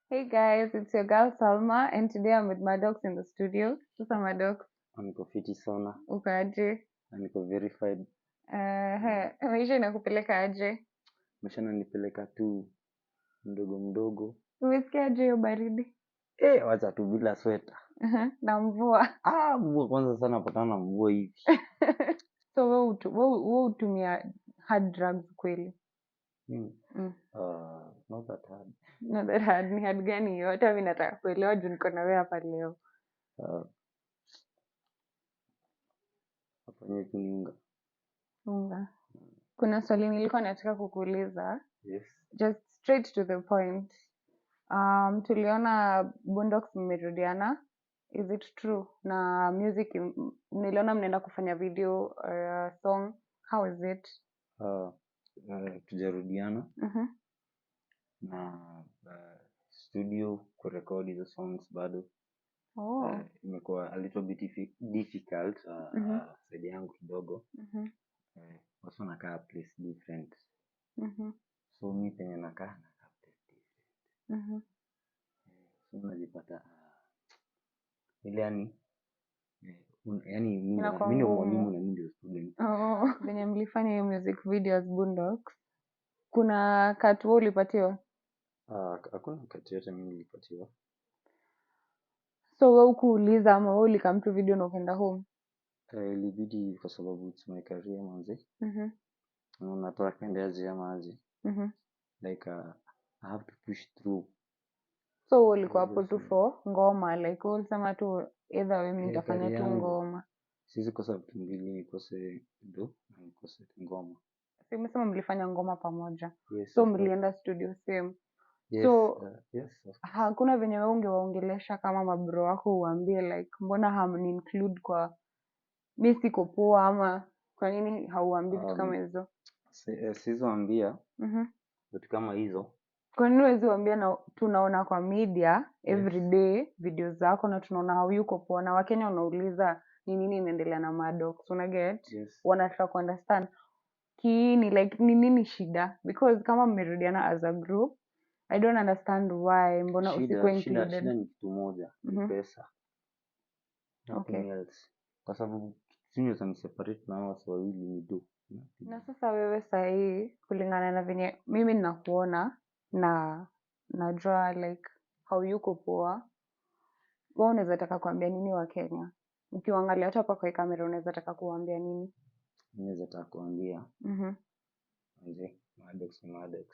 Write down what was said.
Hey guys, it's your girl Salma, and today I'm with Maddox in the studio. Sasa Maddox, Niko fiti sana uko aje? na niko verified. Maisha inakupeleka aje? Maisha nanipeleka tu mdogo mdogo. Umesikia aje hiyo baridi? Wacha tu bila sweta. Na mvua. Mvua kwanza sana patana na mvua hivi. So wewe hutumia hard drugs kweli? Mm. Mm. Not that hard. Not that hard. Ni hard gani hiyo? Hata mimi nataka kuelewa juu niko na wewe hapa leo. Uh, Afanye tu ni unga. Unga. Kuna swali nilikuwa nataka kukuuliza. Yes. Just straight to the point. Tuliona Boondocks mmerudiana. Is it true? Na music niliona mnaenda kufanya video or song. How is it? Tujarudiana Mhm. na studio kurekodi hizo songs bado. Oh. Imekuwa a little bit difficult Mhm. side yangu kidogo. Mhm. Watu wanakaa place different. Mhm. So mi penye nakaa place different. Mhm. So unajipata ile yani mimi Inakuwa ndio ngumu. mwalimu na mimi ndio student. Oh. Venye mlifanya hiyo music video as Boondocks. Kuna cut wewe ulipatiwa? Hakuna wakati yote mimi nilipatiwa. So wewe ukuuliza ama wewe ulikam tu video na ukaenda home? Ilibidi kwa sababu it's my career manze. Mhm. Na unataka kwenda aje ama aje. Mhm. Like I have to push through. So wewe ulikuwa hapo tu for ngoma, like wewe ulisema tu either wewe mimi nitafanya Career tu yangu ngoma. siwezi kosa vitu mbili, nikose do na nikose ngoma. Si umesema mlifanya ngoma pamoja. Yes, So of course. mlienda studio same. Yes, So yes, of course. hakuna venye wewe ungewaongelesha kama mabro wako uambie like mbona hamni include kwa mi siko poa ama kwa nini hauambii vitu kama hizo? Sizoambia Mhm. vitu kama hizo. Kwa nini huwezi waambia na tunaona kwa media every Yes. day video zako na tunaona hauyuko poa na Wakenya wanauliza ni nini inaendelea na Maddox, una get? Yes. Wanataka kuunderstand kiini like ni nini shida, because kama mmerudiana as a group I don't understand why mbona usikuwe included. Shida ni kitu moja, ni pesa. Nothing Okay. else. Kwa sababu sini za separate na watu wawili ni do. Na sasa wewe sahii kulingana na venye mimi ninakuona na najua like hauyuko poa, wewe unaweza taka kuambia nini Wakenya? Ukiwaangalia hata hapa kwa kamera unaweza taka kuwaambia nini? Naweza taka kuambia Mhm. manze, Maddox ni Maddox.